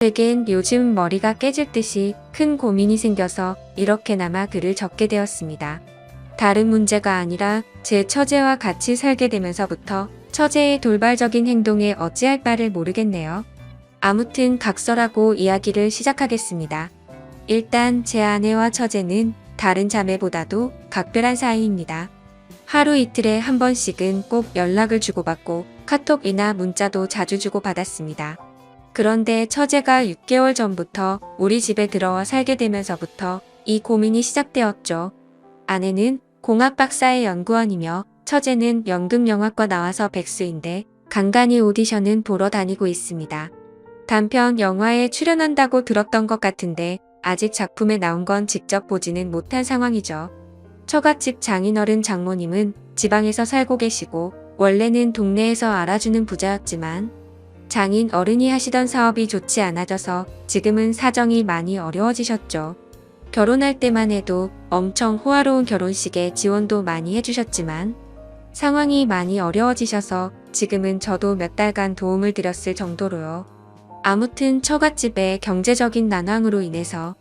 제겐 요즘 머리가 깨질 듯이 큰 고민이 생겨서 이렇게나마 글을 적게 되었습니다. 다른 문제가 아니라 제 처제와 같이 살게 되면서부터 처제의 돌발적인 행동에 어찌할 바를 모르겠네요. 아무튼 각설하고 이야기를 시작하겠습니다. 일단 제 아내와 처제는 다른 자매보다도 각별한 사이입니다. 하루 이틀에 한 번씩은 꼭 연락을 주고받고 카톡이나 문자도 자주 주고받았습니다. 그런데 처제가 6개월 전부터 우리 집에 들어와 살게 되면서부터 이 고민이 시작되었죠. 아내는 공학 박사의 연구원이며 처제는 연극영화과 나와서 백수인데 간간히 오디션은 보러 다니고 있습니다. 단편 영화에 출연한다고 들었던 것 같은데 아직 작품에 나온 건 직접 보지는 못한 상황이죠. 처갓집 장인어른 장모님은 지방에서 살고 계시고 원래는 동네에서 알아주는 부자였지만 장인 어른이 하시던 사업이 좋지 않아져서 지금은 사정이 많이 어려워지셨죠. 결혼할 때만 해도 엄청 호화로운 결혼식에 지원도 많이 해주셨지만 상황이 많이 어려워지셔서 지금은 저도 몇 달간 도움을 드렸을 정도로요. 아무튼 처갓집의 경제적인 난황으로 인해서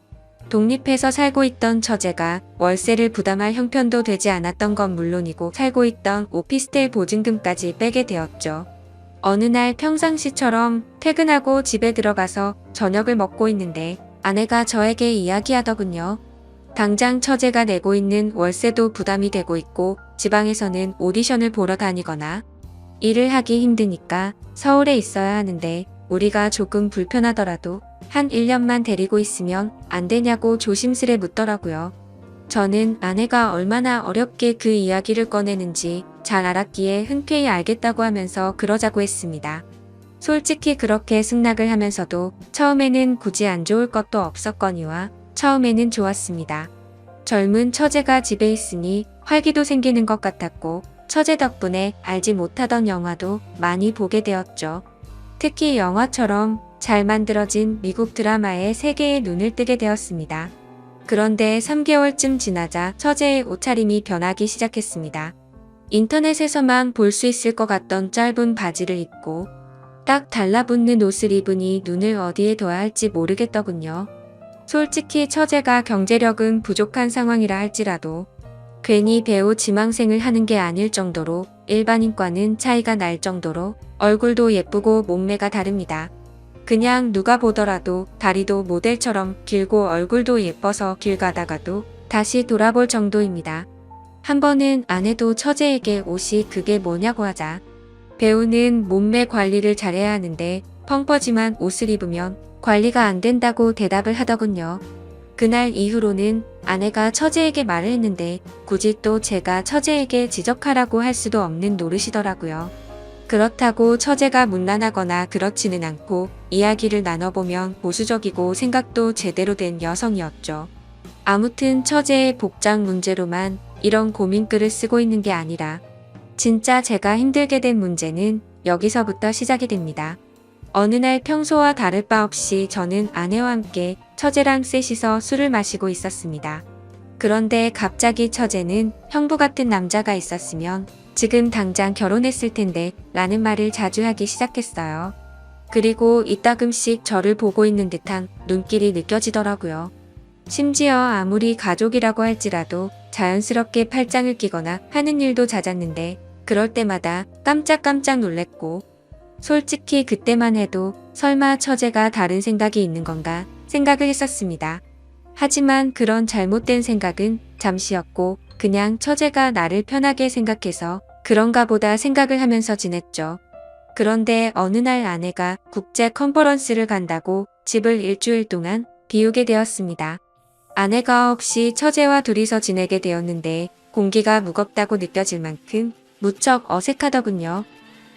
독립해서 살고 있던 처제가 월세를 부담할 형편도 되지 않았던 건 물론이고 살고 있던 오피스텔 보증금까지 빼게 되었죠. 어느 날 평상시처럼 퇴근하고 집에 들어가서 저녁을 먹고 있는데 아내가 저에게 이야기하더군요. 당장 처제가 내고 있는 월세도 부담이 되고 있고 지방에서는 오디션을 보러 다니거나 일을 하기 힘드니까 서울에 있어야 하는데 우리가 조금 불편하더라도 한 1년만 데리고 있으면 안 되냐고 조심스레 묻더라고요. 저는 아내가 얼마나 어렵게 그 이야기를 꺼내는지 잘 알았기에 흔쾌히 알겠다고 하면서 그러자고 했습니다. 솔직히 그렇게 승낙을 하면서도 처음에는 굳이 안 좋을 것도 없었거니와 처음에는 좋았습니다. 젊은 처제가 집에 있으니 활기도 생기는 것 같았고 처제 덕분에 알지 못하던 영화도 많이 보게 되었죠. 특히 영화처럼 잘 만들어진 미국 드라마에 세계의 눈을 뜨게 되었습니다. 그런데 3개월쯤 지나자 처제의 옷차림이 변하기 시작했습니다. 인터넷에서만 볼 수 있을 것 같던 짧은 바지를 입고 딱 달라붙는 옷을 입으니 눈을 어디에 둬야 할지 모르겠더군요. 솔직히 처제가 경제력은 부족한 상황이라 할지라도 괜히 배우 지망생을 하는 게 아닐 정도로 일반인과는 차이가 날 정도로 얼굴도 예쁘고 몸매가 다릅니다. 그냥 누가 보더라도 다리도 모델처럼 길고 얼굴도 예뻐서 길 가다가도 다시 돌아볼 정도입니다. 한 번은 아내도 처제에게 옷이 그게 뭐냐고 하자 배우는 몸매 관리를 잘해야 하는데 펑퍼짐한 옷을 입으면 관리가 안 된다고 대답을 하더군요. 그날 이후로는 아내가 처제에게 말을 했는데 굳이 또 제가 처제에게 지적하라고 할 수도 없는 노릇이더라고요. 그렇다고 처제가 문란하거나 그렇지는 않고 이야기를 나눠보면 보수적이고 생각도 제대로 된 여성이었죠. 아무튼 처제의 복장 문제로만 이런 고민글을 쓰고 있는 게 아니라 진짜 제가 힘들게 된 문제는 여기서부터 시작이 됩니다. 어느 날 평소와 다를 바 없이 저는 아내와 함께 처제랑 셋이서 술을 마시고 있었습니다. 그런데 갑자기 처제는 형부 같은 남자가 있었으면 지금 당장 결혼했을 텐데 라는 말을 자주 하기 시작했어요. 그리고 이따금씩 저를 보고 있는 듯한 눈길이 느껴지더라고요. 심지어 아무리 가족이라고 할지라도 자연스럽게 팔짱을 끼거나 하는 일도 잦았는데 그럴 때마다 깜짝깜짝 놀랬고 솔직히 그때만 해도 설마 처제가 다른 생각이 있는 건가 생각을 했었습니다. 하지만 그런 잘못된 생각은 잠시였고 그냥 처제가 나를 편하게 생각해서 그런가 보다 생각을 하면서 지냈죠. 그런데 어느 날 아내가 국제 컨퍼런스를 간다고 집을 일주일 동안 비우게 되었습니다. 아내가 없이 처제와 둘이서 지내게 되었는데 공기가 무겁다고 느껴질 만큼 무척 어색하더군요.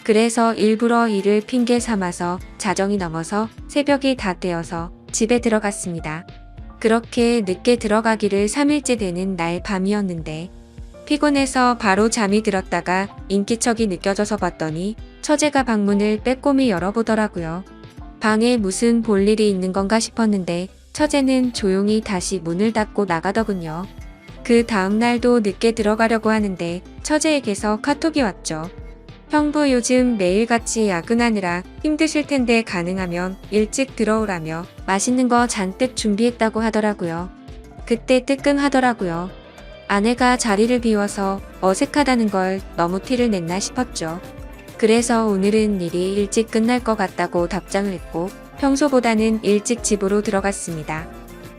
그래서 일부러 이를 핑계 삼아서 자정이 넘어서 새벽이 다 되어서 집에 들어갔습니다. 그렇게 늦게 들어가기를 3일째 되는 날 밤이었는데 피곤해서 바로 잠이 들었다가 인기척이 느껴져서 봤더니 처제가 방문을 빼꼼히 열어보더라고요. 방에 무슨 볼일이 있는 건가 싶었는데 처제는 조용히 다시 문을 닫고 나가더군요. 그 다음날도 늦게 들어가려고 하는데 처제에게서 카톡이 왔죠. 형부 요즘 매일같이 야근하느라 힘드실 텐데 가능하면 일찍 들어오라며 맛있는 거 잔뜩 준비했다고 하더라고요. 그때 뜨끔하더라고요. 아내가 자리를 비워서 어색하다는 걸 너무 티를 냈나 싶었죠. 그래서 오늘은 일이 일찍 끝날 것 같다고 답장을 했고 평소보다는 일찍 집으로 들어갔습니다.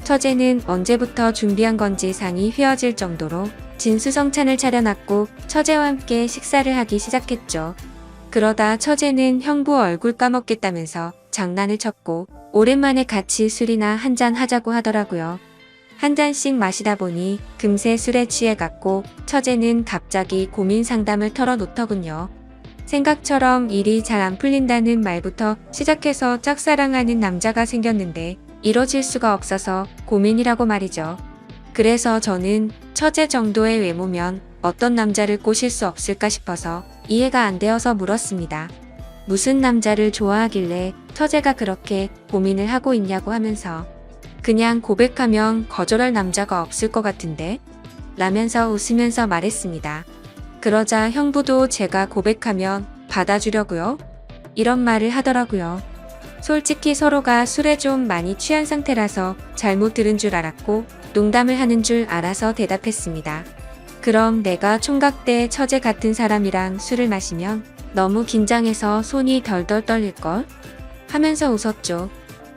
처제는 언제부터 준비한 건지 상이 휘어질 정도로 진수성찬을 차려놨고 처제와 함께 식사를 하기 시작했죠. 그러다 처제는 형부 얼굴 까먹겠다면서 장난을 쳤고 오랜만에 같이 술이나 한잔 하자고 하더라고요. 한 잔씩 마시다 보니 금세 술에 취해갔고 처제는 갑자기 고민 상담을 털어놓더군요. 생각처럼 일이 잘 안 풀린다는 말부터 시작해서 짝사랑하는 남자가 생겼는데 이뤄질 수가 없어서 고민이라고 말이죠. 그래서 저는 처제 정도의 외모면 어떤 남자를 꼬실 수 없을까 싶어서 이해가 안 되어서 물었습니다. 무슨 남자를 좋아하길래 처제가 그렇게 고민을 하고 있냐고 하면서 그냥 고백하면 거절할 남자가 없을 것 같은데? 라면서 웃으면서 말했습니다. 그러자 형부도 제가 고백하면 받아주려고요? 이런 말을 하더라고요. 솔직히 서로가 술에 좀 많이 취한 상태라서 잘못 들은 줄 알았고 농담을 하는 줄 알아서 대답했습니다. 그럼 내가 총각 때 처제 같은 사람이랑 술을 마시면 너무 긴장해서 손이 덜덜 떨릴걸? 하면서 웃었죠.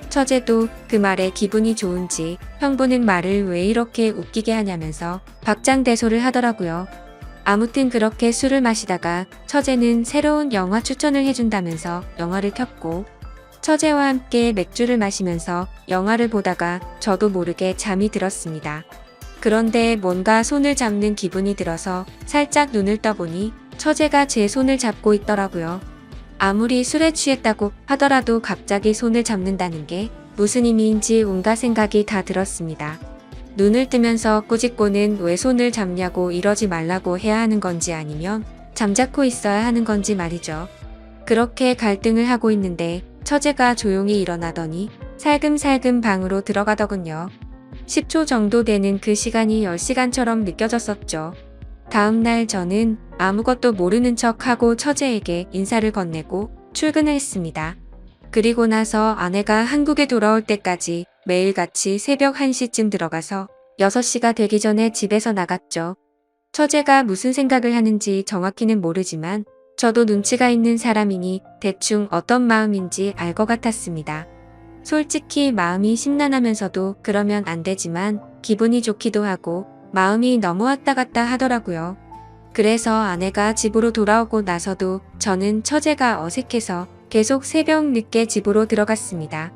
처제도 그 말에 기분이 좋은지 형부는 말을 왜 이렇게 웃기게 하냐면서 박장대소를 하더라고요. 아무튼 그렇게 술을 마시다가 처제는 새로운 영화 추천을 해준다면서 영화를 켰고 처제와 함께 맥주를 마시면서 영화를 보다가 저도 모르게 잠이 들었습니다. 그런데 뭔가 손을 잡는 기분이 들어서 살짝 눈을 떠보니 처제가 제 손을 잡고 있더라고요. 아무리 술에 취했다고 하더라도 갑자기 손을 잡는다는 게 무슨 의미인지 온갖 생각이 다 들었습니다. 눈을 뜨면서 꾸짖고는 왜 손을 잡냐고 이러지 말라고 해야 하는 건지 아니면 잠자코 있어야 하는 건지 말이죠. 그렇게 갈등을 하고 있는데 처제가 조용히 일어나더니 살금살금 방으로 들어가더군요. 10초 정도 되는 그 시간이 10시간처럼 느껴졌었죠. 다음날 저는 아무것도 모르는 척하고 처제에게 인사를 건네고 출근을 했습니다. 그리고 나서 아내가 한국에 돌아올 때까지 매일같이 새벽 1시쯤 들어가서 6시가 되기 전에 집에서 나갔죠. 처제가 무슨 생각을 하는지 정확히는 모르지만 저도 눈치가 있는 사람이니 대충 어떤 마음인지 알 것 같았습니다. 솔직히 마음이 심란하면서도 그러면 안 되지만 기분이 좋기도 하고 마음이 너무 왔다 갔다 하더라고요. 그래서 아내가 집으로 돌아오고 나서도 저는 처제가 어색해서 계속 새벽 늦게 집으로 들어갔습니다.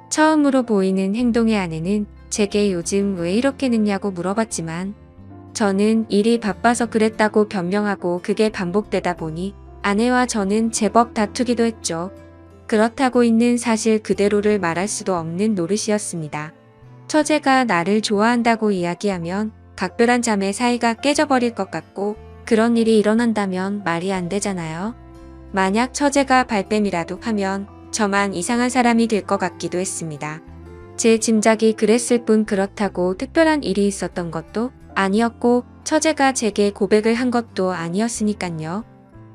처음으로 보이는 행동의 아내는 제게 요즘 왜 이렇게 늦냐고 물어봤지만 저는 일이 바빠서 그랬다고 변명하고 그게 반복되다 보니 아내와 저는 제법 다투기도 했죠. 그렇다고 있는 사실 그대로를 말할 수도 없는 노릇이었습니다. 처제가 나를 좋아한다고 이야기하면 각별한 자매 사이가 깨져버릴 것 같고 그런 일이 일어난다면 말이 안 되잖아요. 만약 처제가 발뺌이라도 하면 저만 이상한 사람이 될 것 같기도 했습니다. 제 짐작이 그랬을 뿐 그렇다고 특별한 일이 있었던 것도 아니었고 처제가 제게 고백을 한 것도 아니었으니깐요.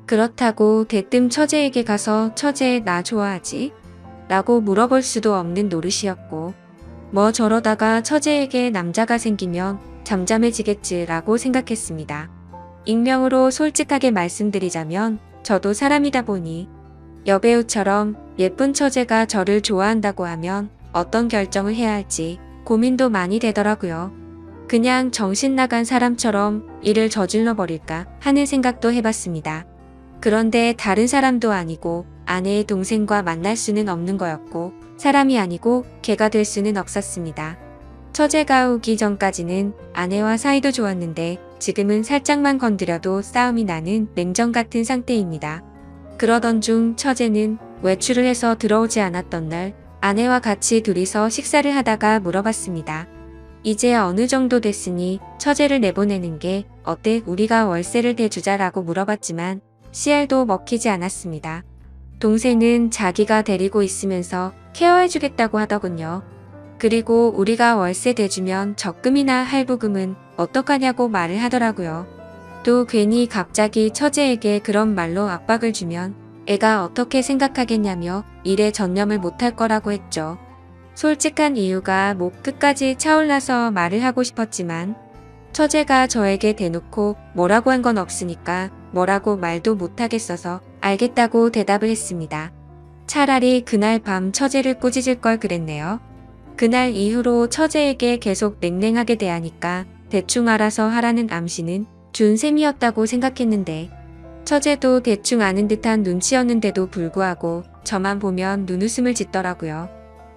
그렇다고 대뜸 처제에게 가서 처제 나 좋아하지? 라고 물어볼 수도 없는 노릇이었고 뭐 저러다가 처제에게 남자가 생기면 잠잠해지겠지라고 생각했습니다. 익명으로 솔직하게 말씀드리자면 저도 사람이다 보니 여배우처럼 예쁜 처제가 저를 좋아한다고 하면 어떤 결정을 해야 할지 고민도 많이 되더라고요. 그냥 정신 나간 사람처럼 일을 저질러 버릴까 하는 생각도 해봤습니다. 그런데 다른 사람도 아니고 아내의 동생과 만날 수는 없는 거였고 사람이 아니고 개가 될 수는 없었습니다. 처제가 오기 전까지는 아내와 사이도 좋았는데 지금은 살짝만 건드려도 싸움이 나는 냉전 같은 상태입니다. 그러던 중 처제는 외출을 해서 들어오지 않았던 날 아내와 같이 둘이서 식사를 하다가 물어봤습니다. 이제 어느 정도 됐으니 처제를 내보내는 게 어때? 우리가 월세를 대주자라고 물어봤지만 씨알도 먹히지 않았습니다. 동생은 자기가 데리고 있으면서 케어해주겠다고 하더군요. 그리고 우리가 월세 대주면 적금이나 할부금은 어떡하냐고 말을 하더라고요. 또 괜히 갑자기 처제에게 그런 말로 압박을 주면 애가 어떻게 생각하겠냐며 일에 전념을 못할 거라고 했죠. 솔직한 이유가 목 끝까지 차올라서 말을 하고 싶었지만 처제가 저에게 대놓고 뭐라고 한 건 없으니까 뭐라고 말도 못하겠어서 알겠다고 대답을 했습니다. 차라리 그날 밤 처제를 꾸짖을 걸 그랬네요. 그날 이후로 처제에게 계속 냉랭하게 대하니까 대충 알아서 하라는 암시는 준 셈이었다고 생각했는데 처제도 대충 아는 듯한 눈치였는데도 불구하고 저만 보면 눈웃음을 짓더라고요.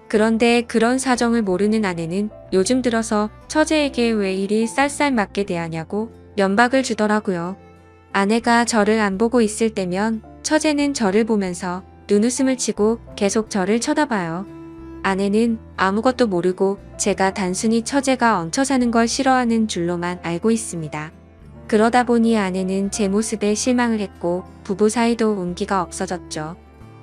그런데 그런 사정을 모르는 아내는 요즘 들어서 처제에게 왜 이리 쌀쌀맞게 대하냐고 면박을 주더라고요. 아내가 저를 안 보고 있을 때면 처제는 저를 보면서 눈웃음을 치고 계속 저를 쳐다봐요. 아내는 아무것도 모르고 제가 단순히 처제가 얹혀 사는 걸 싫어하는 줄로만 알고 있습니다. 그러다 보니 아내는 제 모습에 실망을 했고 부부 사이도 온기가 없어졌죠.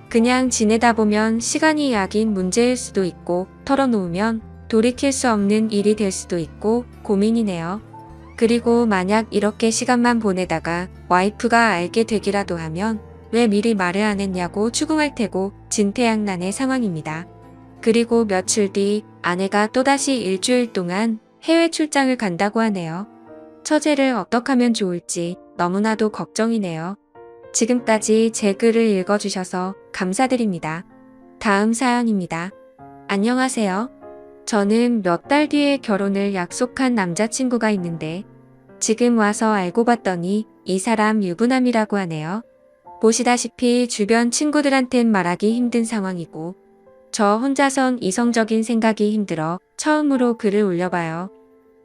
그냥 지내다 보면 시간이 약인 문제일 수도 있고 털어놓으면 돌이킬 수 없는 일이 될 수도 있고 고민이네요. 그리고 만약 이렇게 시간만 보내다가 와이프가 알게 되기라도 하면 왜 미리 말을 안 했냐고 추궁할 테고 진퇴양난의 상황입니다. 그리고 며칠 뒤 아내가 또다시 일주일 동안 해외 출장을 간다고 하네요. 처제를 어떻게 하면 좋을지 너무나도 걱정이네요. 지금까지 제 글을 읽어주셔서 감사드립니다. 다음 사연입니다. 안녕하세요. 저는 몇 달 뒤에 결혼을 약속한 남자친구가 있는데 지금 와서 알고 봤더니 이 사람 유부남이라고 하네요. 보시다시피 주변 친구들한텐 말하기 힘든 상황이고 저 혼자선 이성적인 생각이 힘들어 처음으로 글을 올려봐요.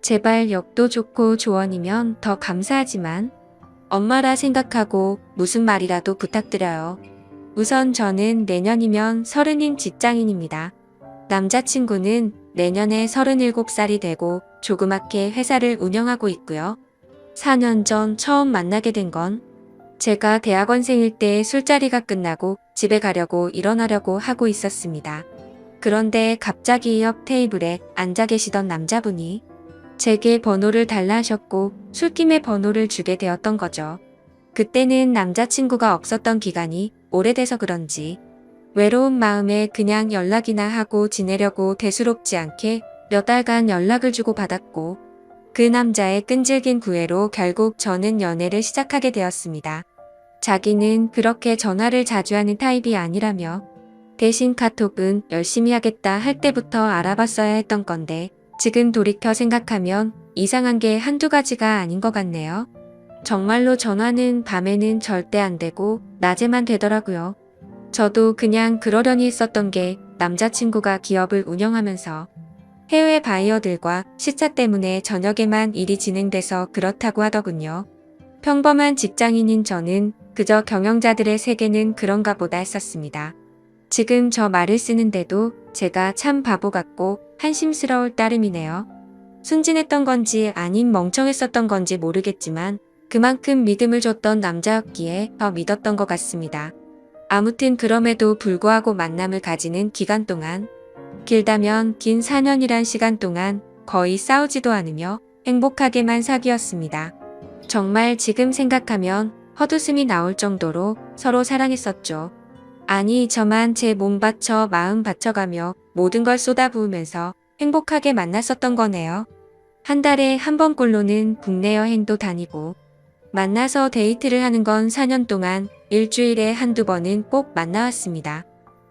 제발 역도 좋고 조언이면 더 감사하지만 엄마라 생각하고 무슨 말이라도 부탁드려요. 우선 저는 내년이면 30인 직장인입니다. 남자친구는 내년에 37살이 되고 조그맣게 회사를 운영하고 있고요. 4년 전 처음 만나게 된 건 제가 대학원생일 때 술자리가 끝나고 집에 가려고 일어나려고 하고 있었습니다. 그런데 갑자기 옆 테이블에 앉아 계시던 남자분이 제게 번호를 달라 하셨고 술김에 번호를 주게 되었던 거죠. 그때는 남자친구가 없었던 기간이 오래돼서 그런지 외로운 마음에 그냥 연락이나 하고 지내려고 대수롭지 않게 몇 달간 연락을 주고 받았고 그 남자의 끈질긴 구애로 결국 저는 연애를 시작하게 되었습니다. 자기는 그렇게 전화를 자주 하는 타입이 아니라며 대신 카톡은 열심히 하겠다 할 때부터 알아봤어야 했던 건데 지금 돌이켜 생각하면 이상한 게 한두 가지가 아닌 것 같네요. 정말로 전화는 밤에는 절대 안 되고 낮에만 되더라고요. 저도 그냥 그러려니 했었던 게 남자친구가 기업을 운영하면서 해외 바이어들과 시차 때문에 저녁에만 일이 진행돼서 그렇다고 하더군요. 평범한 직장인인 저는 그저 경영자들의 세계는 그런가 보다 했었습니다. 지금 저 말을 쓰는데도 제가 참 바보 같고 한심스러울 따름이네요. 순진했던 건지 아님 멍청했었던 건지 모르겠지만 그만큼 믿음을 줬던 남자였기에 더 믿었던 것 같습니다. 아무튼 그럼에도 불구하고 만남을 가지는 기간 동안 길다면 긴 4년이란 시간 동안 거의 싸우지도 않으며 행복하게만 사귀었습니다. 정말 지금 생각하면 헛웃음이 나올 정도로 서로 사랑했었죠. 아니 저만 제 몸 바쳐 마음 바쳐가며 모든 걸 쏟아부으면서 행복하게 만났었던 거네요. 한 달에 한 번꼴로는 국내 여행도 다니고 만나서 데이트를 하는 건 4년 동안 일주일에 한두 번은 꼭 만나왔습니다.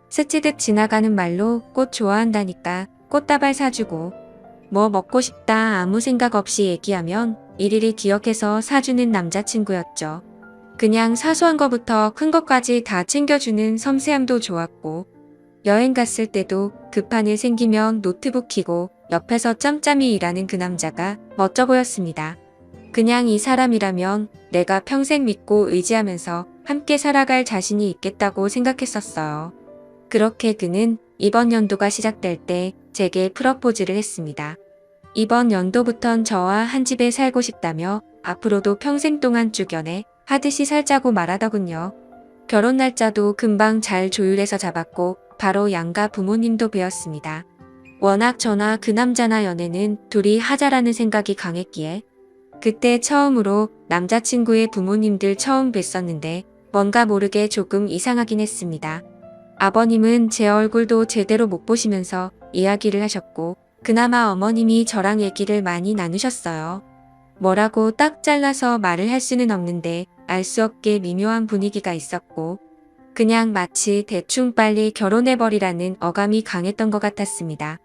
스치듯 지나가는 말로 꽃 좋아한다니까 꽃다발 사주고 뭐 먹고 싶다 아무 생각 없이 얘기하면 일일이 기억해서 사주는 남자친구였죠. 그냥 사소한 것부터 큰 것까지 다 챙겨주는 섬세함도 좋았고 여행 갔을 때도 급한 일 생기면 노트북 켜고 옆에서 짬짬이 일하는 그 남자가 멋져 보였습니다. 그냥 이 사람이라면 내가 평생 믿고 의지하면서 함께 살아갈 자신이 있겠다고 생각했었어요. 그렇게 그는 이번 연도가 시작될 때 제게 프러포즈를 했습니다. 이번 연도부턴 저와 한 집에 살고 싶다며 앞으로도 평생 동안 쭉 연애 하듯이 살자고 말하더군요. 결혼 날짜도 금방 잘 조율해서 잡았고 바로 양가 부모님도 뵈었습니다. 워낙 저나 그 남자나 연애는 둘이 하자라는 생각이 강했기에 그때 처음으로 남자친구의 부모님들 처음 뵀었는데 뭔가 모르게 조금 이상하긴 했습니다. 아버님은 제 얼굴도 제대로 못 보시면서 이야기를 하셨고 그나마 어머님이 저랑 얘기를 많이 나누셨어요. 뭐라고 딱 잘라서 말을 할 수는 없는데 알 수 없게 미묘한 분위기가 있었고 그냥 마치 대충 빨리 결혼해버리라는 어감이 강했던 것 같았습니다.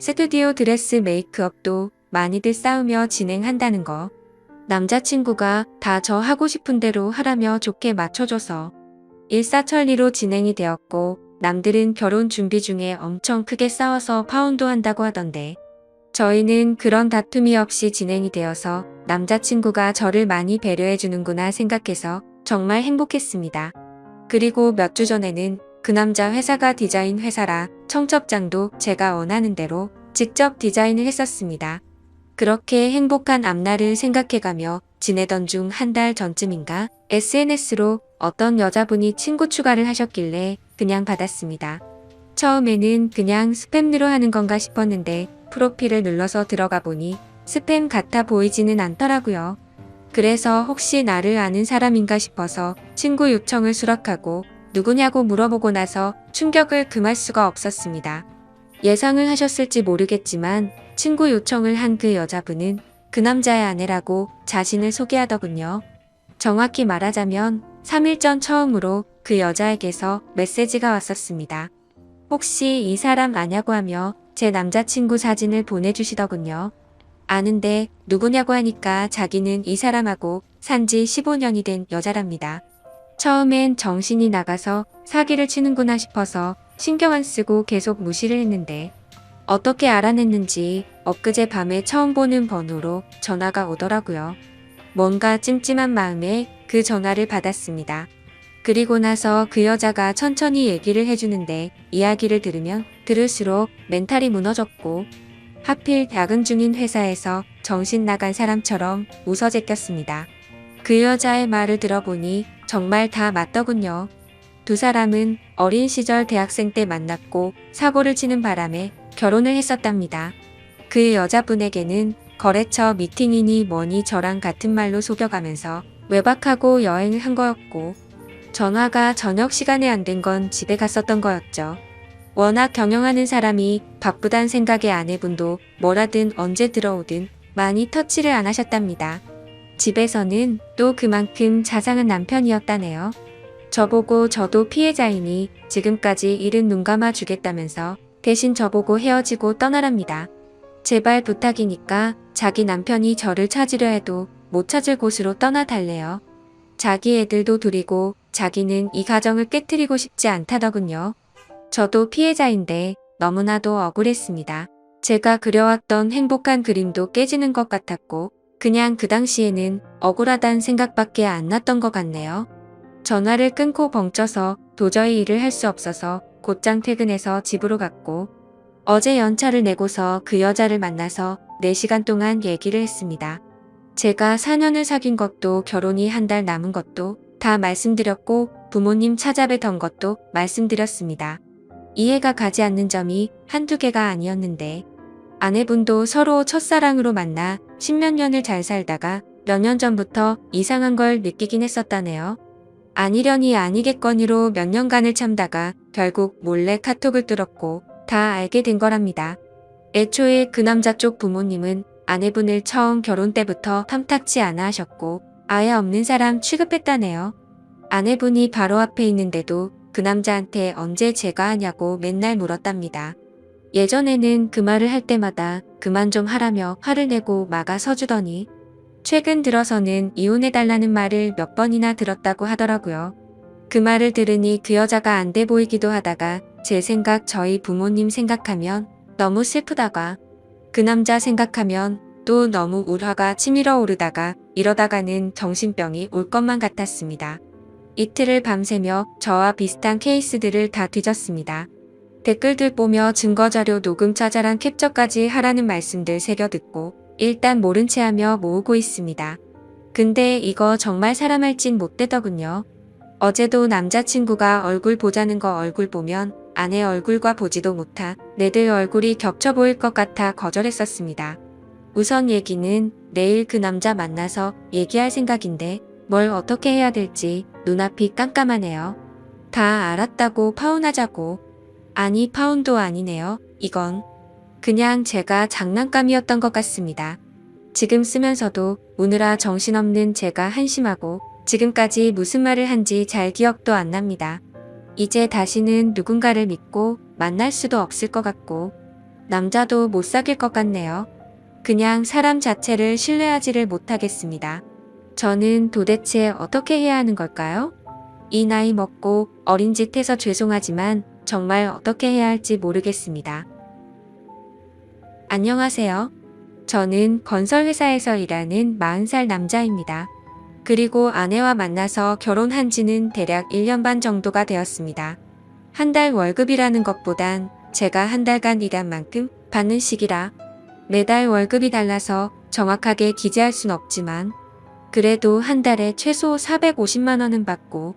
스튜디오 드레스 메이크업도 많이들 싸우며 진행한다는 거. 남자친구가 다 저 하고 싶은 대로 하라며 좋게 맞춰줘서 일사천리로 진행이 되었고 남들은 결혼 준비 중에 엄청 크게 싸워서 파혼도 한다고 하던데 저희는 그런 다툼이 없이 진행이 되어서 남자친구가 저를 많이 배려해 주는구나 생각해서 정말 행복했습니다. 그리고 몇 주 전에는 그 남자 회사가 디자인 회사라 청첩장도 제가 원하는 대로 직접 디자인을 했었습니다. 그렇게 행복한 앞날을 생각해가며 지내던 중 한 달 전쯤인가 SNS로 어떤 여자분이 친구 추가를 하셨길래 그냥 받았습니다. 처음에는 그냥 스팸으로 하는 건가 싶었는데 프로필을 눌러서 들어가 보니 스팸 같아 보이지는 않더라고요. 그래서 혹시 나를 아는 사람인가 싶어서 친구 요청을 수락하고 누구냐고 물어보고 나서 충격을 금할 수가 없었습니다. 예상을 하셨을지 모르겠지만 친구 요청을 한 그 여자분은 그 남자의 아내라고 자신을 소개하더군요. 정확히 말하자면 3일 전 처음으로 그 여자에게서 메시지가 왔었습니다. 혹시 이 사람 아냐고 하며 제 남자친구 사진을 보내주시더군요. 아는데 누구냐고 하니까 자기는 이 사람하고 산지 15년이 된 여자랍니다. 처음엔 정신이 나가서 사기를 치는구나 싶어서 신경 안 쓰고 계속 무시를 했는데 어떻게 알아냈는지 엊그제 밤에 처음 보는 번호로 전화가 오더라고요. 뭔가 찜찜한 마음에 그 전화를 받았습니다. 그리고 나서 그 여자가 천천히 얘기를 해주는데 이야기를 들으면 들을수록 멘탈이 무너졌고 하필 야근 중인 회사에서 정신 나간 사람처럼 웃어 제꼈습니다. 그 여자의 말을 들어보니 정말 다 맞더군요. 두 사람은 어린 시절 대학생 때 만났고 사고를 치는 바람에 결혼을 했었답니다. 그 여자분에게는 거래처 미팅이니 뭐니 저랑 같은 말로 속여가면서 외박하고 여행을 한 거였고 전화가 저녁 시간에 안 된 건 집에 갔었던 거였죠. 워낙 경영하는 사람이 바쁘단 생각에 아내분도 뭐라든 언제 들어오든 많이 터치를 안 하셨답니다. 집에서는 또 그만큼 자상한 남편이었다네요. 저보고 저도 피해자이니 지금까지 일은 눈 감아 주겠다면서 대신 저보고 헤어지고 떠나랍니다. 제발 부탁이니까 자기 남편이 저를 찾으려 해도 못 찾을 곳으로 떠나달래요. 자기 애들도 둘이고 자기는 이 가정을 깨트리고 싶지 않다더군요. 저도 피해자인데 너무나도 억울했습니다. 제가 그려왔던 행복한 그림도 깨지는 것 같았고 그냥 그 당시에는 억울하단 생각밖에 안 났던 것 같네요. 전화를 끊고 벙쪄서 도저히 일을 할 수 없어서 곧장 퇴근해서 집으로 갔고 어제 연차를 내고서 그 여자를 만나서 4시간 동안 얘기를 했습니다. 제가 4년을 사귄 것도 결혼이 한 달 남은 것도 다 말씀드렸고 부모님 찾아뵈던 것도 말씀드렸습니다. 이해가 가지 않는 점이 한두 개가 아니었는데 아내분도 서로 첫사랑으로 만나 10몇 년을 잘 살다가 몇 년 전부터 이상한 걸 느끼긴 했었다네요. 아니려니 아니겠거니로 몇 년간을 참다가 결국 몰래 카톡을 뚫었고 다 알게 된 거랍니다. 애초에 그 남자 쪽 부모님은 아내분을 처음 결혼 때부터 탐탁치 않아 하셨고 아예 없는 사람 취급했다네요. 아내분이 바로 앞에 있는데도 그 남자한테 언제 제가 하냐고 맨날 물었답니다. 예전에는 그 말을 할 때마다 그만 좀 하라며 화를 내고 막아 서주더니 최근 들어서는 이혼해달라는 말을 몇 번이나 들었다고 하더라고요. 그 말을 들으니 그 여자가 안 돼 보이기도 하다가 제 생각 저희 부모님 생각하면 너무 슬프다가 그 남자 생각하면 또 너무 울화가 치밀어 오르다가 이러다가는 정신병이 올 것만 같았습니다. 이틀을 밤새며 저와 비슷한 케이스들을 다 뒤졌습니다. 댓글들 보며 증거자료 녹음 자잘한 캡처까지 하라는 말씀들 새겨 듣고 일단 모른 채 하며 모으고 있습니다. 근데 이거 정말 사람 할 짓 못되더군요. 어제도 남자친구가 얼굴 보자는 거 얼굴 보면 아내 얼굴과 보지도 못하 내들 얼굴이 겹쳐 보일 것 같아 거절했었습니다. 우선 얘기는 내일 그 남자 만나서 얘기할 생각인데 뭘 어떻게 해야 될지 눈앞이 깜깜하네요. 다 알았다고 파혼하자고. 아니 파혼도 아니네요. 이건 그냥 제가 장난감이었던 것 같습니다. 지금 쓰면서도 우느라 정신없는 제가 한심하고 지금까지 무슨 말을 한지 잘 기억도 안 납니다. 이제 다시는 누군가를 믿고 만날 수도 없을 것 같고 남자도 못 사귈 것 같네요. 그냥 사람 자체를 신뢰하지를 못하겠습니다. 저는 도대체 어떻게 해야 하는 걸까요? 이 나이 먹고 어린 짓 해서 죄송하지만 정말 어떻게 해야 할지 모르겠습니다. 안녕하세요. 저는 건설회사에서 일하는 40살 남자입니다. 그리고 아내와 만나서 결혼한 지는 대략 1년 반 정도가 되었습니다. 한 달 월급이라는 것보단 제가 한 달간 일한 만큼 받는 식이라 매달 월급이 달라서 정확하게 기재할 순 없지만 그래도 한 달에 최소 450만 원은 받고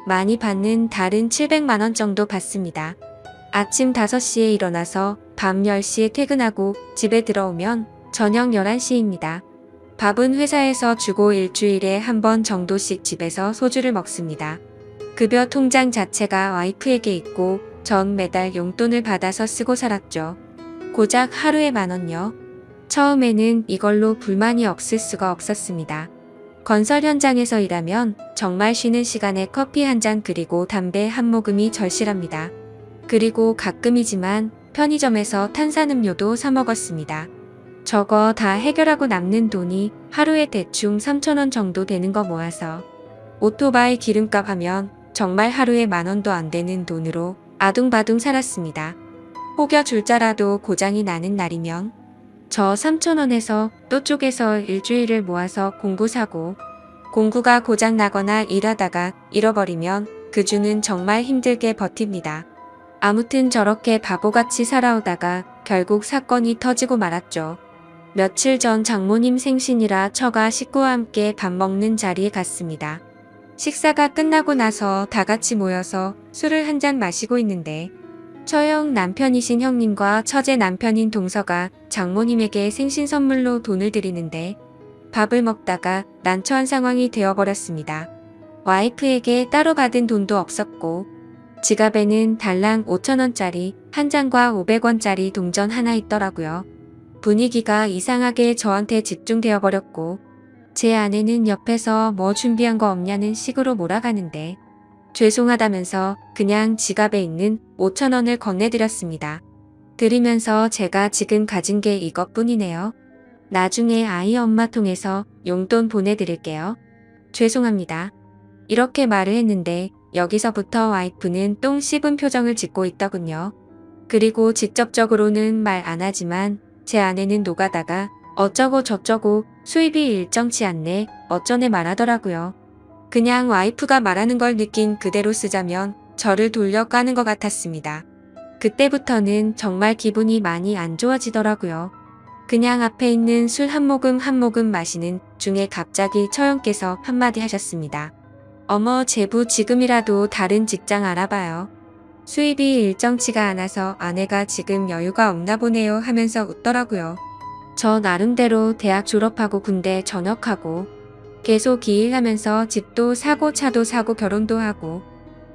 많이 받는 달은 700만 원 정도 받습니다. 아침 5시에 일어나서 밤 10시에 퇴근하고 집에 들어오면 저녁 11시입니다. 밥은 회사에서 주고 일주일에 한 번 정도씩 집에서 소주를 먹습니다. 급여 통장 자체가 와이프에게 있고 전 매달 용돈을 받아서 쓰고 살았죠. 고작 하루에 10,000원요. 처음에는 이걸로 불만이 없을 수가 없었습니다. 건설 현장에서 일하면 정말 쉬는 시간에 커피 한 잔 그리고 담배 한 모금이 절실합니다. 그리고 가끔이지만 편의점에서 탄산음료도 사 먹었습니다. 저거 다 해결하고 남는 돈이 하루에 대충 3,000원 정도 되는 거 모아서 오토바이 기름값 하면 정말 하루에 10,000원도 안 되는 돈으로 아둥바둥 살았습니다. 혹여 줄자라도 고장이 나는 날이면 저 3,000원에서 또 쪼개서 일주일을 모아서 공구 사고 공구가 고장 나거나 일하다가 잃어버리면 그 주는 정말 힘들게 버팁니다. 아무튼 저렇게 바보같이 살아오다가 결국 사건이 터지고 말았죠. 며칠 전 장모님 생신이라 처가 식구와 함께 밥 먹는 자리에 갔습니다. 식사가 끝나고 나서 다 같이 모여서 술을 한 잔 마시고 있는데 처형 남편이신 형님과 처제 남편인 동서가 장모님에게 생신 선물로 돈을 드리는데 밥을 먹다가 난처한 상황이 되어버렸습니다. 와이프에게 따로 받은 돈도 없었고 지갑에는 달랑 5,000원짜리 한 장과 500원짜리 동전 하나 있더라고요. 분위기가 이상하게 저한테 집중되어 버렸고 제 아내는 옆에서 뭐 준비한 거 없냐는 식으로 몰아가는데 죄송하다면서 그냥 지갑에 있는 5,000원을 건네드렸습니다. 드리면서 제가 지금 가진 게 이것뿐이네요. 나중에 아이 엄마 통해서 용돈 보내드릴게요. 죄송합니다. 이렇게 말을 했는데 여기서부터 와이프는 똥 씹은 표정을 짓고 있더군요. 그리고 직접적으로는 말 안 하지만 제 아내는 노가다가 어쩌고 저쩌고 수입이 일정치 않네 어쩌네 말하더라고요. 그냥 와이프가 말하는 걸 느낀 그대로 쓰자면 저를 돌려 까는 것 같았습니다. 그때부터는 정말 기분이 많이 안 좋아지더라고요. 그냥 앞에 있는 술 한 모금 한 모금 마시는 중에 갑자기 처형께서 한마디 하셨습니다. 어머 제부 지금이라도 다른 직장 알아봐요. 수입이 일정치가 않아서 아내가 지금 여유가 없나 보네요 하면서 웃더라고요. 저 나름대로 대학 졸업하고 군대 전역하고 계속 일하면서 집도 사고 차도 사고 결혼도 하고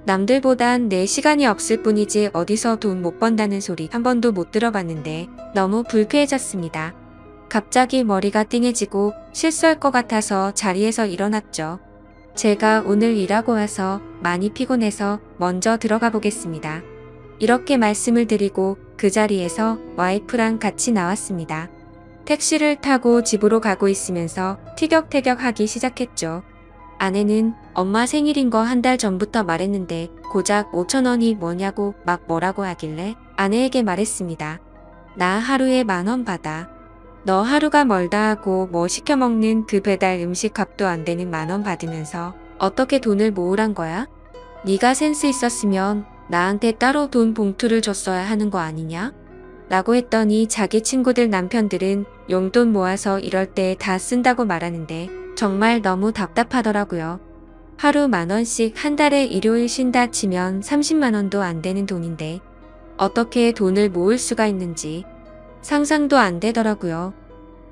남들보단 내 시간이 없을 뿐이지 어디서 돈 못 번다는 소리 한 번도 못 들어봤는데 너무 불쾌해졌습니다. 갑자기 머리가 띵해지고 실수할 것 같아서 자리에서 일어났죠. 제가 오늘 일하고 와서 많이 피곤해서 먼저 들어가 보겠습니다. 이렇게 말씀을 드리고 그 자리에서 와이프랑 같이 나왔습니다. 택시를 타고 집으로 가고 있으면서 티격태격 하기 시작했죠. 아내는 엄마 생일인 거 한 달 전부터 말했는데 고작 5,000원이 뭐냐고 막 뭐라고 하길래 아내에게 말했습니다. 나 하루에 10,000원 받아. 너 하루가 멀다 하고 뭐 시켜 먹는 그 배달 음식 값도 안 되는 10,000원 받으면서 어떻게 돈을 모으란 거야? 네가 센스 있었으면 나한테 따로 돈 봉투를 줬어야 하는 거 아니냐? 라고 했더니 자기 친구들 남편들은 용돈 모아서 이럴 때 다 쓴다고 말하는데 정말 너무 답답하더라고요. 하루 10,000원씩 한 달에 일요일 쉰다 치면 30만 원도 안 되는 돈인데 어떻게 돈을 모을 수가 있는지 상상도 안 되더라고요.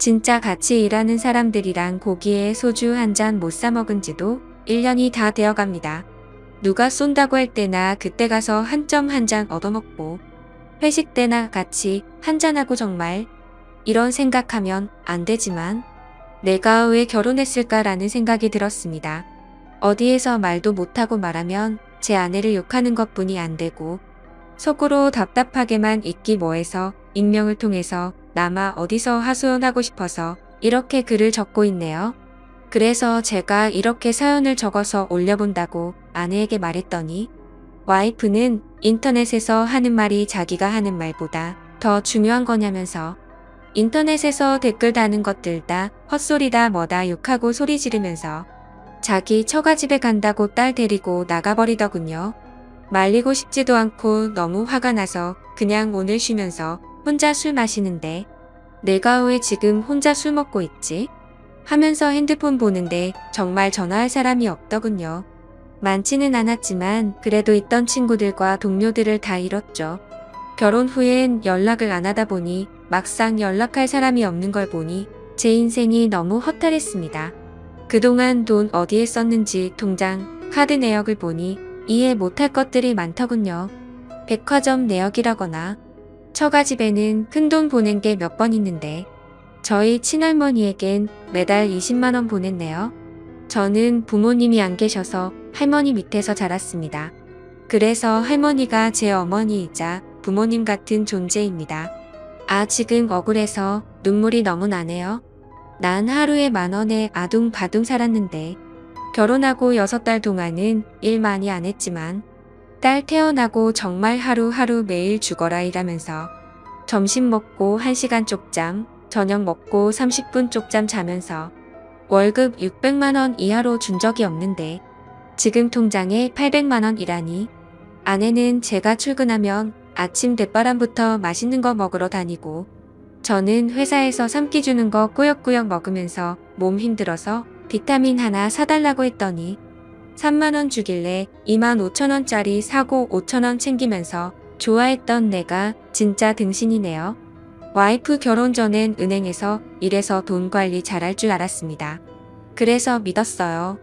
진짜 같이 일하는 사람들이랑 고기에 소주 한 잔 못 사 먹은 지도 1년이 다 되어 갑니다. 누가 쏜다고 할 때나 그때 가서 한 점 한 잔 얻어먹고 회식 때나 같이 한잔하고 정말 이런 생각하면 안 되지만 내가 왜 결혼했을까라는 생각이 들었습니다. 어디에서 말도 못하고 말하면 제 아내를 욕하는 것뿐이 안 되고 속으로 답답하게만 있기 뭐해서 익명을 통해서 남아 어디서 하소연하고 싶어서 이렇게 글을 적고 있네요. 그래서 제가 이렇게 사연을 적어서 올려본다고 아내에게 말했더니 와이프는 인터넷에서 하는 말이 자기가 하는 말보다 더 중요한 거냐면서 인터넷에서 댓글 다는 것들 다 헛소리다 뭐다 욕하고 소리 지르면서 자기 처가집에 간다고 딸 데리고 나가버리더군요. 말리고 싶지도 않고 너무 화가 나서 그냥 오늘 쉬면서 혼자 술 마시는데 내가 왜 지금 혼자 술 먹고 있지? 하면서 핸드폰 보는데 정말 전화할 사람이 없더군요. 많지는 않았지만 그래도 있던 친구들과 동료들을 다 잃었죠. 결혼 후엔 연락을 안 하다 보니 막상 연락할 사람이 없는 걸 보니 제 인생이 너무 허탈했습니다. 그동안 돈 어디에 썼는지 통장, 카드 내역을 보니 이해 못할 것들이 많더군요. 백화점 내역이라거나 처가집에는 큰돈 보낸 게 몇 번 있는데 저희 친할머니에겐 매달 20만 원 보냈네요. 저는 부모님이 안 계셔서 할머니 밑에서 자랐습니다. 그래서 할머니가 제 어머니이자 부모님 같은 존재입니다. 지금 억울해서 눈물이 너무 나네요. 난 하루에 10,000원에 아둥바둥 살았는데 결혼하고 6달 동안은 일 많이 안 했지만 딸 태어나고 정말 하루하루 매일 죽어라 일하면서 점심 먹고 1시간 쪽잠, 저녁 먹고 30분 쪽잠 자면서 월급 600만 원 이하로 준 적이 없는데 지금 통장에 800만 원이라니 아내는 제가 출근하면 아침 대바람부터 맛있는 거 먹으러 다니고 저는 회사에서 삼키 주는 거 꾸역꾸역 먹으면서 몸 힘들어서 비타민 하나 사달라고 했더니 3만 원 주길래 25,000원짜리 사고 5,000원 챙기면서 좋아했던 내가 진짜 등신이네요. 와이프 결혼 전엔 은행에서 일해서 돈 관리 잘할 줄 알았습니다. 그래서 믿었어요.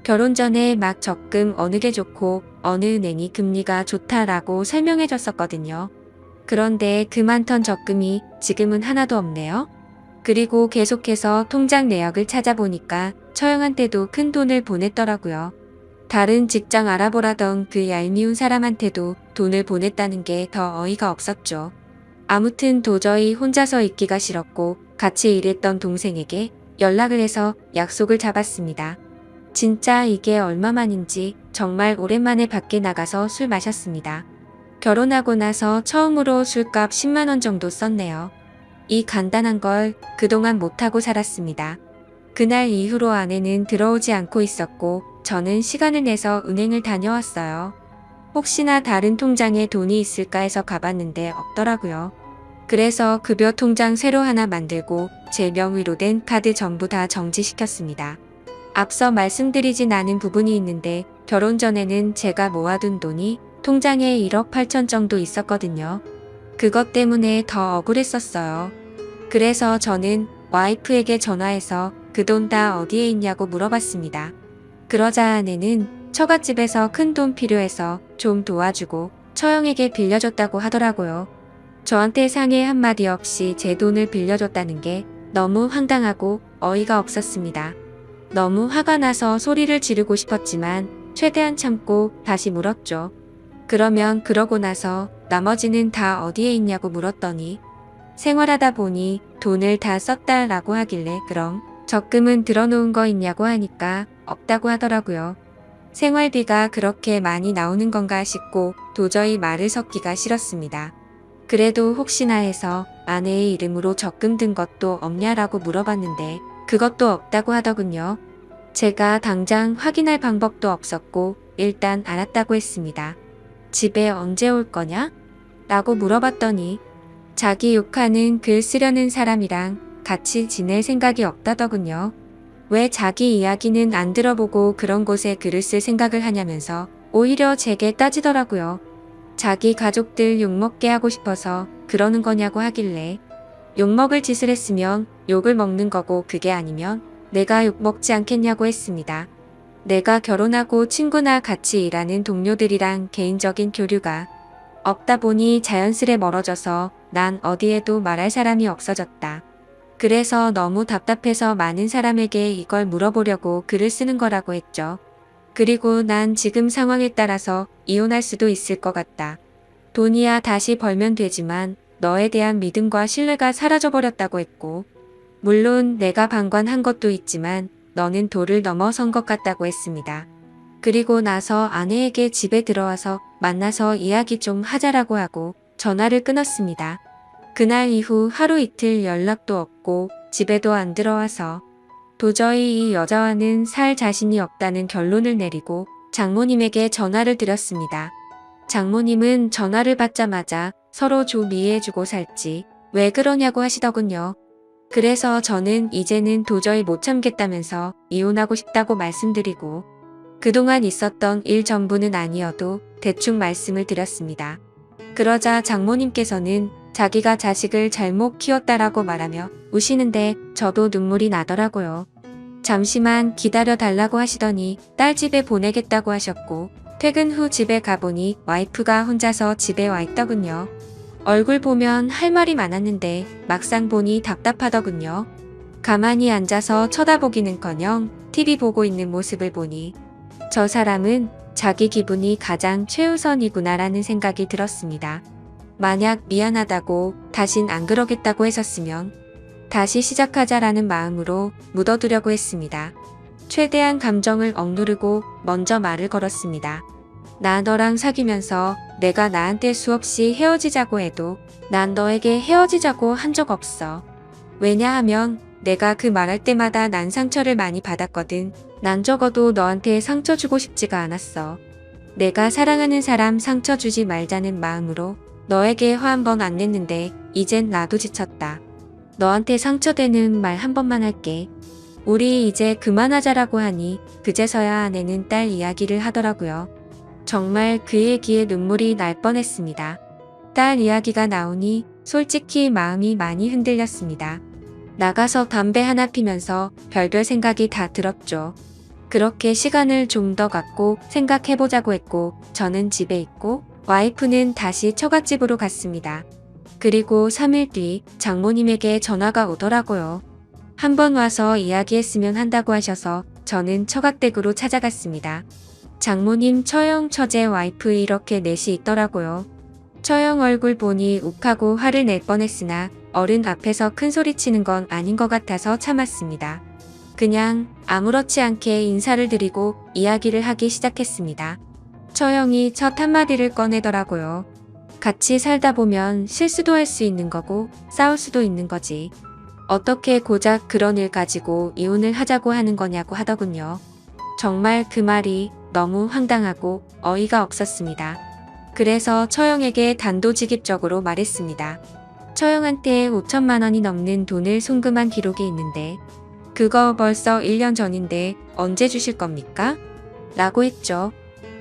결혼 전에 막 적금 어느 게 좋고 어느 은행이 금리가 좋다라고 설명해 줬었거든요. 그런데 그 많던 적금이 지금은 하나도 없네요. 그리고 계속해서 통장 내역을 찾아보니까 처형한테도 큰 돈을 보냈더라고요. 다른 직장 알아보라던 그 얄미운 사람한테도 돈을 보냈다는 게 더 어이가 없었죠. 아무튼 도저히 혼자서 있기가 싫었고 같이 일했던 동생에게 연락을 해서 약속을 잡았습니다. 진짜 이게 얼마만인지 정말 오랜만에 밖에 나가서 술 마셨습니다. 결혼하고 나서 처음으로 술값 10만 원 정도 썼네요. 이 간단한 걸 그동안 못하고 살았습니다. 그날 이후로 아내는 들어오지 않고 있었고 저는 시간을 내서 은행을 다녀왔어요. 혹시나 다른 통장에 돈이 있을까 해서 가봤는데 없더라고요. 그래서 급여 통장 새로 하나 만들고 제 명의로 된 카드 전부 다 정지시켰습니다. 앞서 말씀드리진 않은 부분이 있는데 결혼 전에는 제가 모아둔 돈이 통장에 1억 8천 정도 있었거든요. 그것 때문에 더 억울했었어요. 그래서 저는 와이프에게 전화해서 그 돈 다 어디에 있냐고 물어봤습니다. 그러자 아내는 처갓집에서 큰 돈 필요해서 좀 도와주고 처형에게 빌려줬다고 하더라고요. 저한테 상의 한마디 없이 제 돈을 빌려줬다는 게 너무 황당하고 어이가 없었습니다. 너무 화가 나서 소리를 지르고 싶었지만 최대한 참고 다시 물었죠. 그러면 그러고 나서 나머지는 다 어디에 있냐고 물었더니 생활하다 보니 돈을 다 썼다라고 하길래 그럼 적금은 들어놓은 거 있냐고 하니까 없다고 하더라고요. 생활비가 그렇게 많이 나오는 건가 싶고 도저히 말을 섞기가 싫었습니다. 그래도 혹시나 해서 아내의 이름으로 적금 든 것도 없냐라고 물어봤는데 그것도 없다고 하더군요. 제가 당장 확인할 방법도 없었고 일단 알았다고 했습니다. 집에 언제 올 거냐? 라고 물어봤더니 자기 욕하는 글 쓰려는 사람이랑 같이 지낼 생각이 없다더군요. 왜 자기 이야기는 안 들어보고 그런 곳에 글을 쓸 생각을 하냐면서 오히려 제게 따지더라고요. 자기 가족들 욕먹게 하고 싶어서 그러는 거냐고 하길래 욕먹을 짓을 했으면 욕을 먹는 거고 그게 아니면 내가 욕 먹지 않겠냐고 했습니다. 내가 결혼하고 친구나 같이 일하는 동료들이랑 개인적인 교류가 없다 보니 자연스레 멀어져서 난 어디에도 말할 사람이 없어졌다. 그래서 너무 답답해서 많은 사람에게 이걸 물어보려고 글을 쓰는 거라고 했죠. 그리고 난 지금 상황에 따라서 이혼할 수도 있을 것 같다. 돈이야 다시 벌면 되지만 너에 대한 믿음과 신뢰가 사라져버렸다고 했고, 물론 내가 방관한 것도 있지만 너는 도를 넘어선 것 같다고 했습니다. 그리고 나서 아내에게 집에 들어와서 만나서 이야기 좀 하자라고 하고 전화를 끊었습니다. 그날 이후 하루 이틀 연락도 없고 집에도 안 들어와서 도저히 이 여자와는 살 자신이 없다는 결론을 내리고 장모님에게 전화를 드렸습니다. 장모님은 전화를 받자마자 서로 좀 이해해주고 살지 왜 그러냐고 하시더군요. 그래서 저는 이제는 도저히 못 참겠다면서 이혼하고 싶다고 말씀드리고 그동안 있었던 일 전부는 아니어도 대충 말씀을 드렸습니다. 그러자 장모님께서는 자기가 자식을 잘못 키웠다라고 말하며 우시는데 저도 눈물이 나더라고요. 잠시만 기다려 달라고 하시더니 딸 집에 보내겠다고 하셨고 퇴근 후 집에 가보니 와이프가 혼자서 집에 와 있더군요. 얼굴 보면 할 말이 많았는데 막상 보니 답답하더군요. 가만히 앉아서 쳐다보기는커녕 TV 보고 있는 모습을 보니 저 사람은 자기 기분이 가장 최우선이구나라는 생각이 들었습니다. 만약 미안하다고 다신 안 그러겠다고 했었으면 다시 시작하자라는 마음으로 묻어두려고 했습니다. 최대한 감정을 억누르고 먼저 말을 걸었습니다. 나 너랑 사귀면서 내가 나한테 수없이 헤어지자고 해도 난 너에게 헤어지자고 한 적 없어. 왜냐하면 내가 그 말할 때마다 난 상처를 많이 받았거든. 난 적어도 너한테 상처 주고 싶지가 않았어. 내가 사랑하는 사람 상처 주지 말자는 마음으로 너에게 화 한 번 안 냈는데 이젠 나도 지쳤다. 너한테 상처되는 말 한 번만 할게. 우리 이제 그만하자라고 하니 그제서야 아내는 딸 이야기를 하더라고요. 정말 그 얘기에 눈물이 날 뻔했습니다. 딸 이야기가 나오니 솔직히 마음이 많이 흔들렸습니다. 나가서 담배 하나 피면서 별별 생각이 다 들었죠. 그렇게 시간을 좀 더 갖고 생각해보자고 했고 저는 집에 있고 와이프는 다시 처갓집으로 갔습니다. 그리고 3일 뒤 장모님에게 전화가 오더라고요. 한번 와서 이야기했으면 한다고 하셔서 저는 처갓댁으로 찾아갔습니다. 장모님 처형 처제 와이프 이렇게 넷이 있더라고요. 처형 얼굴 보니 욱하고 화를 낼 뻔했으나 어른 앞에서 큰 소리 치는 건 아닌 것 같아서 참았습니다. 그냥 아무렇지 않게 인사를 드리고 이야기를 하기 시작했습니다. 처형이 첫 한마디를 꺼내더라고요. 같이 살다 보면 실수도 할 수 있는 거고 싸울 수도 있는 거지. 어떻게 고작 그런 일 가지고 이혼을 하자고 하는 거냐고 하더군요. 정말 그 말이 너무 황당하고 어이가 없었습니다. 그래서 처형에게 단도직입적으로 말했습니다. 처형한테 5천만 원이 넘는 돈을 송금한 기록이 있는데 그거 벌써 1년 전인데 언제 주실 겁니까? 라고 했죠.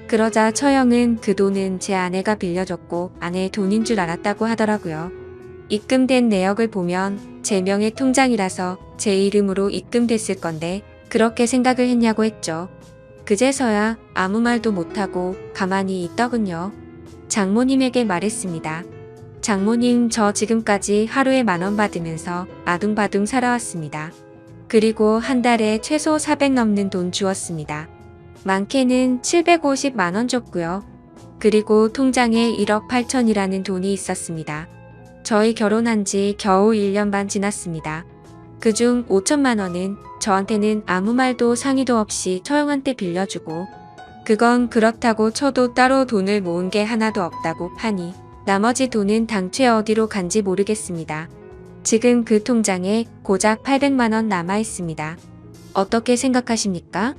그러자 처형은 그 돈은 제 아내가 빌려줬고 아내의 돈인 줄 알았다고 하더라고요. 입금된 내역을 보면 제 명의 통장이라서 제 이름으로 입금됐을 건데 그렇게 생각을 했냐고 했죠. 그제서야 아무 말도 못하고 가만히 있더군요. 장모님에게 말했습니다. 장모님 저 지금까지 하루에 10,000원 받으면서 아둥바둥 살아왔습니다. 그리고 한 달에 최소 400 넘는 돈 주었습니다. 많게는 750만 원 줬고요. 그리고 통장에 1억 8천이라는 돈이 있었습니다. 저희 결혼한 지 겨우 1년 반 지났습니다. 그중 5천만 원은 저한테는 아무 말도 상의도 없이 처형한테 빌려주고 그건 그렇다고 쳐도 따로 돈을 모은 게 하나도 없다고 하니 나머지 돈은 당최 어디로 간지 모르겠습니다. 지금 그 통장에 고작 800만 원 남아 있습니다. 어떻게 생각하십니까?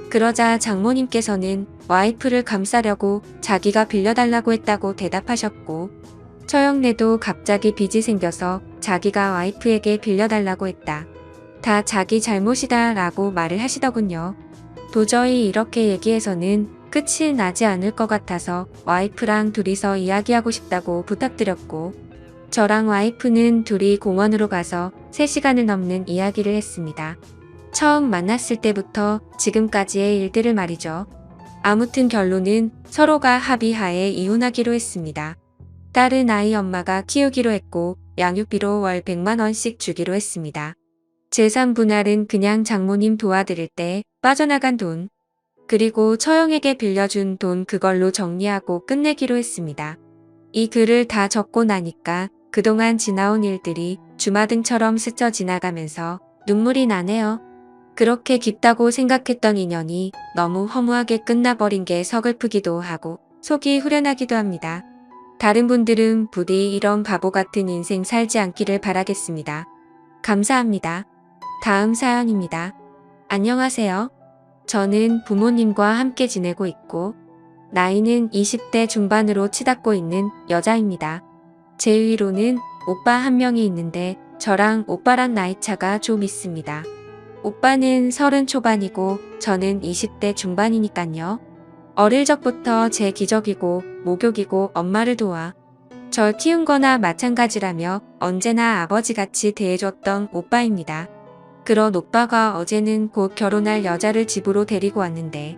그러자 장모님께서는 와이프를 감싸려고 자기가 빌려달라고 했다고 대답하셨고 처형네도 갑자기 빚이 생겨서 자기가 와이프에게 빌려달라고 했다. 다 자기 잘못이다 라고 말을 하시더군요. 도저히 이렇게 얘기해서는 끝이 나지 않을 것 같아서 와이프랑 둘이서 이야기하고 싶다고 부탁드렸고 저랑 와이프는 둘이 공원으로 가서 3시간을 넘는 이야기를 했습니다. 처음 만났을 때부터 지금까지의 일들을 말이죠. 아무튼 결론은 서로가 합의하에 이혼하기로 했습니다. 딸은 아이 엄마가 키우기로 했고 양육비로 월 100만 원씩 주기로 했습니다. 재산 분할은 그냥 장모님 도와드릴 때 빠져나간 돈, 그리고 처형에게 빌려준 돈 그걸로 정리하고 끝내기로 했습니다. 이 글을 다 적고 나니까 그동안 지나온 일들이 주마등처럼 스쳐 지나가면서 눈물이 나네요. 그렇게 깊다고 생각했던 인연이 너무 허무하게 끝나버린 게 서글프기도 하고 속이 후련하기도 합니다. 다른 분들은 부디 이런 바보 같은 인생 살지 않기를 바라겠습니다. 감사합니다. 다음 사연입니다. 안녕하세요. 저는 부모님과 함께 지내고 있고 나이는 20대 중반으로 치닫고 있는 여자입니다. 제 위로는 오빠 한 명이 있는데 저랑 오빠랑 나이차가 좀 있습니다. 오빠는 30 초반이고 저는 20대 중반이니깐요. 어릴 적부터 제 기저귀고 목욕이고 엄마를 도와 절 키운 거나 마찬가지라며 언제나 아버지같이 대해줬던 오빠입니다. 그런 오빠가 어제는 곧 결혼할 여자를 집으로 데리고 왔는데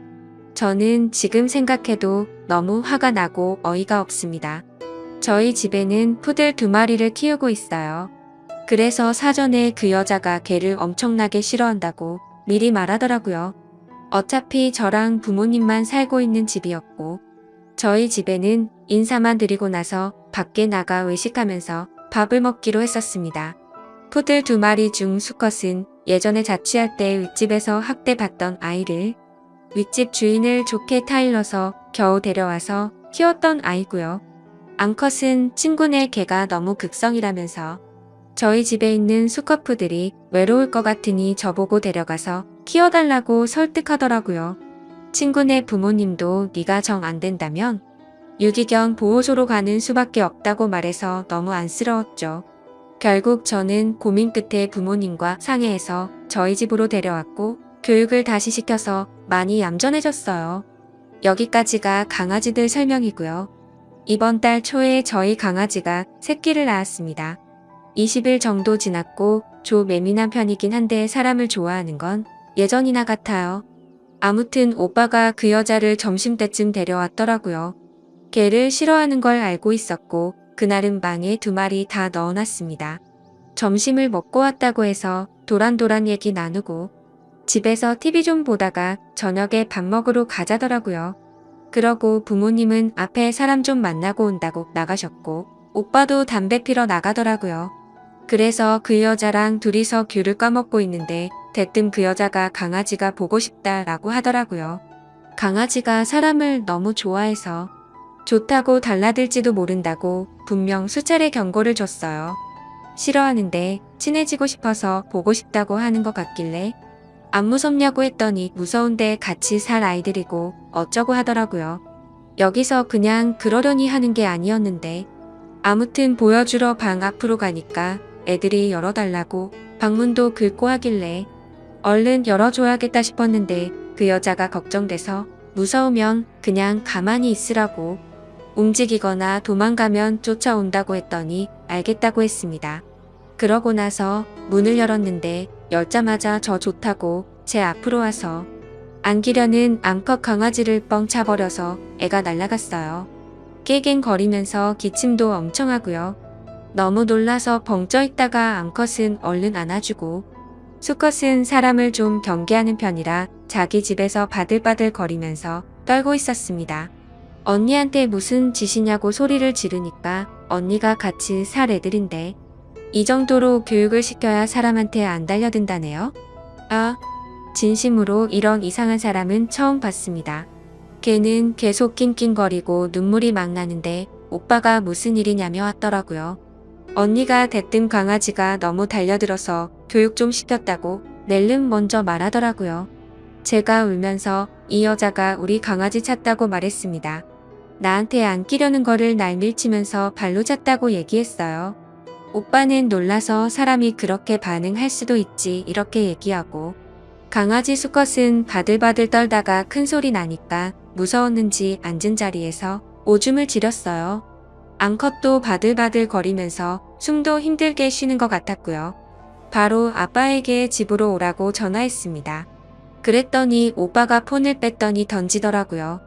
저는 지금 생각해도 너무 화가 나고 어이가 없습니다. 저희 집에는 푸들 2마리를 키우고 있어요. 그래서 사전에 그 여자가 개를 엄청나게 싫어한다고 미리 말하더라고요. 어차피 저랑 부모님만 살고 있는 집이었고 저희 집에는 인사만 드리고 나서 밖에 나가 외식하면서 밥을 먹기로 했었습니다. 푸들 2마리 중 수컷은 예전에 자취할 때 윗집에서 학대받던 아이를 윗집 주인을 좋게 타일러서 겨우 데려와서 키웠던 아이고요. 암컷은 친구네 개가 너무 극성이라면서 저희 집에 있는 수컷푸들이 외로울 것 같으니 저보고 데려가서 키워달라고 설득하더라고요. 친구네 부모님도 네가 정 안 된다면 유기견 보호소로 가는 수밖에 없다고 말해서 너무 안쓰러웠죠. 결국 저는 고민 끝에 부모님과 상의해서 저희 집으로 데려왔고 교육을 다시 시켜서 많이 얌전해졌어요. 여기까지가 강아지들 설명이고요. 이번 달 초에 저희 강아지가 새끼를 낳았습니다. 20일 정도 지났고 좀 예민한 편이긴 한데 사람을 좋아하는 건 예전이나 같아요. 아무튼 오빠가 그 여자를 점심때쯤 데려왔더라고요. 개를 싫어하는 걸 알고 있었고 그날은 방에 2마리 다 넣어놨습니다. 점심을 먹고 왔다고 해서 도란도란 얘기 나누고 집에서 TV 좀 보다가 저녁에 밥 먹으러 가자더라고요. 그러고 부모님은 앞에 사람 좀 만나고 온다고 나가셨고 오빠도 담배 피러 나가더라고요. 그래서 그 여자랑 둘이서 귤을 까먹고 있는데 대뜸 그 여자가 강아지가 보고 싶다라고 하더라고요. 강아지가 사람을 너무 좋아해서 좋다고 달라들지도 모른다고 분명 수차례 경고를 줬어요. 싫어하는데 친해지고 싶어서 보고 싶다고 하는 것 같길래 안 무섭냐고 했더니 무서운데 같이 살 아이들이고 어쩌고 하더라고요. 여기서 그냥 그러려니 하는 게 아니었는데 아무튼 보여주러 방 앞으로 가니까 애들이 열어달라고 방문도 긁고 하길래 얼른 열어줘야겠다 싶었는데 그 여자가 걱정돼서 무서우면 그냥 가만히 있으라고 움직이거나 도망가면 쫓아온다고 했더니 알겠다고 했습니다. 그러고 나서 문을 열었는데 열자마자 저 좋다고 제 앞으로 와서 안기려는 암컷 강아지를 뻥 차버려서 애가 날아갔어요. 깨갱거리면서 기침도 엄청 하고요. 너무 놀라서 벙쪄 있다가 암컷은 얼른 안아주고 수컷은 사람을 좀 경계하는 편이라 자기 집에서 바들바들 거리면서 떨고 있었습니다. 언니한테 무슨 짓이냐고 소리를 지르니까 언니가 같이 살 애들인데 이 정도로 교육을 시켜야 사람한테 안 달려든다네요. 아, 진심으로 이런 이상한 사람은 처음 봤습니다. 걔는 계속 낑낑거리고 눈물이 막 나는데 오빠가 무슨 일이냐며 왔더라고요. 언니가 대뜸 강아지가 너무 달려들어서 교육 좀 시켰다고 낼름 먼저 말하더라고요. 제가 울면서 이 여자가 우리 강아지 찾다고 말했습니다. 나한테 안기려는 거를 날 밀치면서 발로 찼다고 얘기했어요. 오빠는 놀라서 사람이 그렇게 반응할 수도 있지 이렇게 얘기하고 강아지 수컷은 바들바들 떨다가 큰 소리 나니까 무서웠는지 앉은 자리에서 오줌을 지렸어요. 암컷도 바들바들 거리면서 숨도 힘들게 쉬는 것 같았고요. 바로 아빠에게 집으로 오라고 전화했습니다. 그랬더니 오빠가 폰을 뺐더니 던지더라고요.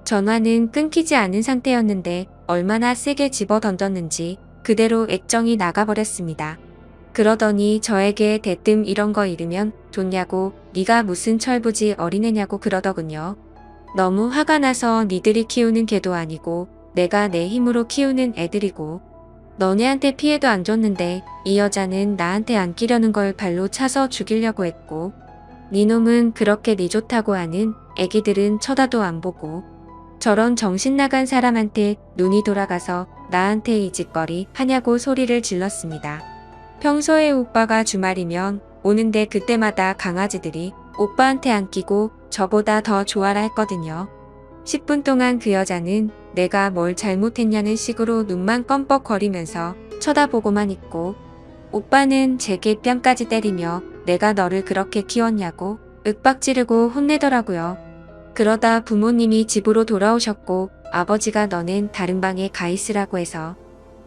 전화는 끊기지 않은 상태였는데 얼마나 세게 집어 던졌는지 그대로 액정이 나가버렸습니다. 그러더니 저에게 대뜸 이런 거 잃으면 좋냐고 네가 무슨 철부지 어린애냐고 그러더군요. 너무 화가 나서 니들이 키우는 개도 아니고 내가 내 힘으로 키우는 애들이고 너네한테 피해도 안 줬는데 이 여자는 나한테 안기려는 걸 발로 차서 죽이려고 했고 니놈은 그렇게 니 좋다고 하는 애기들은 쳐다도 안 보고 저런 정신 나간 사람한테 눈이 돌아가서 나한테 이 짓거리 하냐고 소리를 질렀습니다. 평소에 오빠가 주말이면 오는데 그때마다 강아지들이 오빠한테 안기고 저보다 더 좋아라 했거든요. 10분 동안 그 여자는 내가 뭘 잘못했냐는 식으로 눈만 껌뻑거리면서 쳐다보고만 있고 오빠는 제게 뺨까지 때리며 내가 너를 그렇게 키웠냐고 윽박지르고 혼내더라고요. 그러다 부모님이 집으로 돌아오셨고 아버지가 너넨 다른 방에 가 있으라고 해서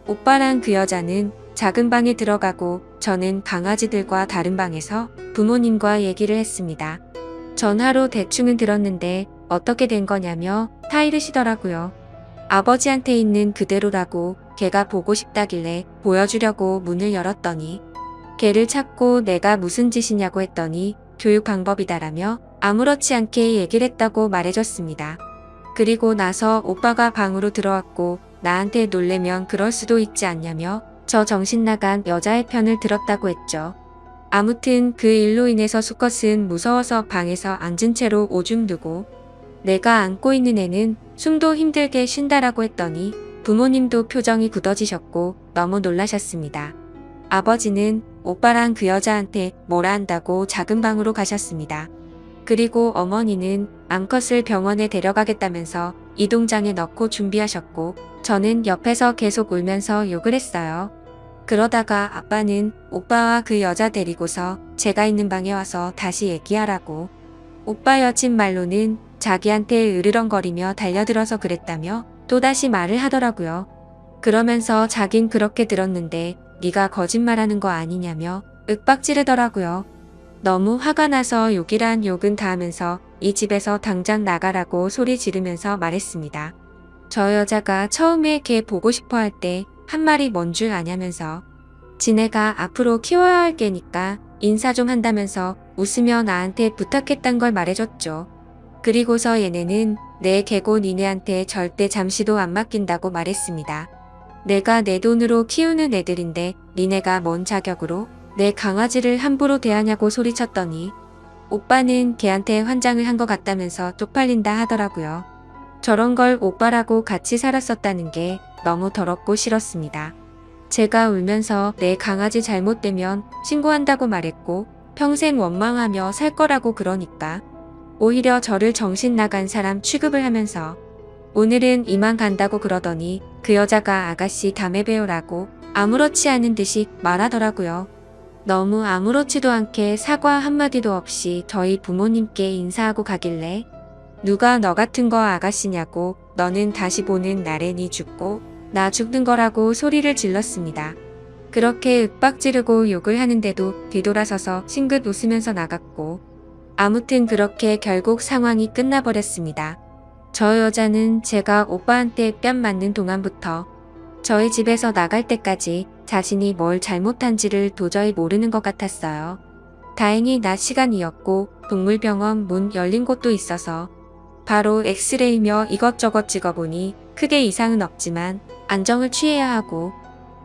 오빠랑 그 여자는 작은 방에 들어가고 저는 강아지들과 다른 방에서 부모님과 얘기를 했습니다. 전화로 대충은 들었는데 어떻게 된 거냐며 타이르시더라고요. 아버지한테 있는 그대로라고 걔가 보고 싶다길래 보여주려고 문을 열었더니 걔를 찾고 내가 무슨 짓이냐고 했더니 교육 방법이다라며 아무렇지 않게 얘기를 했다고 말해줬습니다. 그리고 나서 오빠가 방으로 들어왔고 나한테 놀래면 그럴 수도 있지 않냐며 저 정신나간 여자의 편을 들었다고 했죠. 아무튼 그 일로 인해서 수컷은 무서워서 방에서 앉은 채로 오줌 누고 내가 안고 있는 애는 숨도 힘들게 쉰다라고 했더니 부모님도 표정이 굳어지셨고 너무 놀라셨습니다. 아버지는 오빠랑 그 여자한테 뭐라 한다고 작은 방으로 가셨습니다. 그리고 어머니는 암컷을 병원에 데려가겠다면서 이동장에 넣고 준비하셨고 저는 옆에서 계속 울면서 욕을 했어요. 그러다가 아빠는 오빠와 그 여자 데리고서 제가 있는 방에 와서 다시 얘기하라고 오빠 여친 말로는 자기한테 으르렁거리며 달려들어서 그랬다며 또다시 말을 하더라고요. 그러면서 자긴 그렇게 들었는데 네가 거짓말하는 거 아니냐며 윽박지르더라고요. 너무 화가 나서 욕이란 욕은 다 하면서 이 집에서 당장 나가라고 소리 지르면서 말했습니다. 저 여자가 처음에 걔 보고 싶어 할 때 한 말이 뭔 줄 아냐면서 지네가 앞으로 키워야 할 개니까 인사 좀 한다면서 웃으며 나한테 부탁했단 걸 말해줬죠. 그리고서 얘네는 내 개고 니네한테 절대 잠시도 안 맡긴다고 말했습니다. 내가 내 돈으로 키우는 애들인데 니네가 뭔 자격으로 내 강아지를 함부로 대하냐고 소리쳤더니 오빠는 걔한테 환장을 한 것 같다면서 쪽팔린다 하더라고요. 저런 걸 오빠라고 같이 살았었다는 게 너무 더럽고 싫었습니다. 제가 울면서 내 강아지 잘못되면 신고한다고 말했고 평생 원망하며 살 거라고 그러니까 오히려 저를 정신 나간 사람 취급을 하면서 오늘은 이만 간다고 그러더니 그 여자가 아가씨 다음에 봬요라고 아무렇지 않은 듯이 말하더라고요. 너무 아무렇지도 않게 사과 한마디도 없이 저희 부모님께 인사하고 가길래 누가 너 같은 거 아가씨냐고 너는 다시 보는 날에 니 죽고 나 죽는 거라고 소리를 질렀습니다. 그렇게 윽박지르고 욕을 하는데도 뒤돌아서서 싱긋 웃으면서 나갔고 아무튼 그렇게 결국 상황이 끝나버렸습니다. 저 여자는 제가 오빠한테 뺨 맞는 동안부터 저희 집에서 나갈 때까지 자신이 뭘 잘못한지를 도저히 모르는 것 같았어요. 다행히 낮 시간이었고 동물병원 문 열린 곳도 있어서 바로 엑스레이며 이것저것 찍어보니 크게 이상은 없지만 안정을 취해야 하고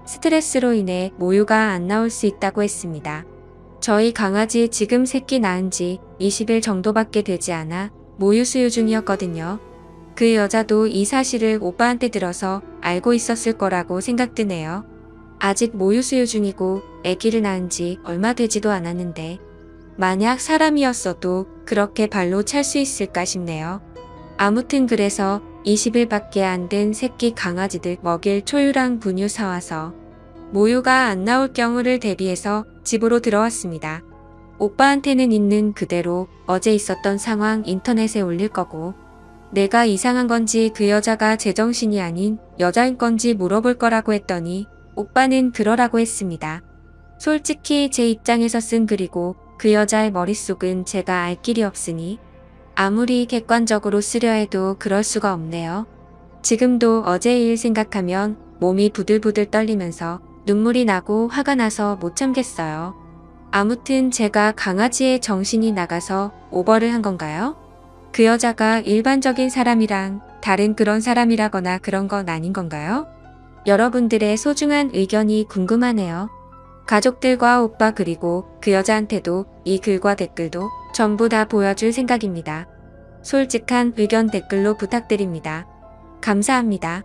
스트레스로 인해 모유가 안 나올 수 있다고 했습니다. 저희 강아지 지금 새끼 낳은 지 20일 정도밖에 되지 않아 모유 수유 중이었거든요. 그 여자도 이 사실을 오빠한테 들어서 알고 있었을 거라고 생각드네요. 아직 모유 수유 중이고 아기를 낳은 지 얼마 되지도 않았는데 만약 사람이었어도 그렇게 발로 찰 수 있을까 싶네요. 아무튼 그래서 20일밖에 안 된 새끼 강아지들 먹일 초유랑 분유 사와서 모유가 안 나올 경우를 대비해서 집으로 들어왔습니다. 오빠한테는 있는 그대로 어제 있었던 상황 인터넷에 올릴 거고 내가 이상한 건지 그 여자가 제정신이 아닌 여자인 건지 물어볼 거라고 했더니 오빠는 그러라고 했습니다. 솔직히 제 입장에서 쓴 글이고 그 여자의 머릿속은 제가 알 길이 없으니 아무리 객관적으로 쓰려 해도 그럴 수가 없네요. 지금도 어제 일 생각하면 몸이 부들부들 떨리면서 눈물이 나고 화가 나서 못 참겠어요. 아무튼 제가 강아지의 정신이 나가서 오버를 한 건가요? 그 여자가 일반적인 사람이랑 다른 그런 사람이라거나 그런 건 아닌 건가요? 여러분들의 소중한 의견이 궁금하네요. 가족들과 오빠 그리고 그 여자한테도 이 글과 댓글도 전부 다 보여줄 생각입니다. 솔직한 의견 댓글로 부탁드립니다. 감사합니다.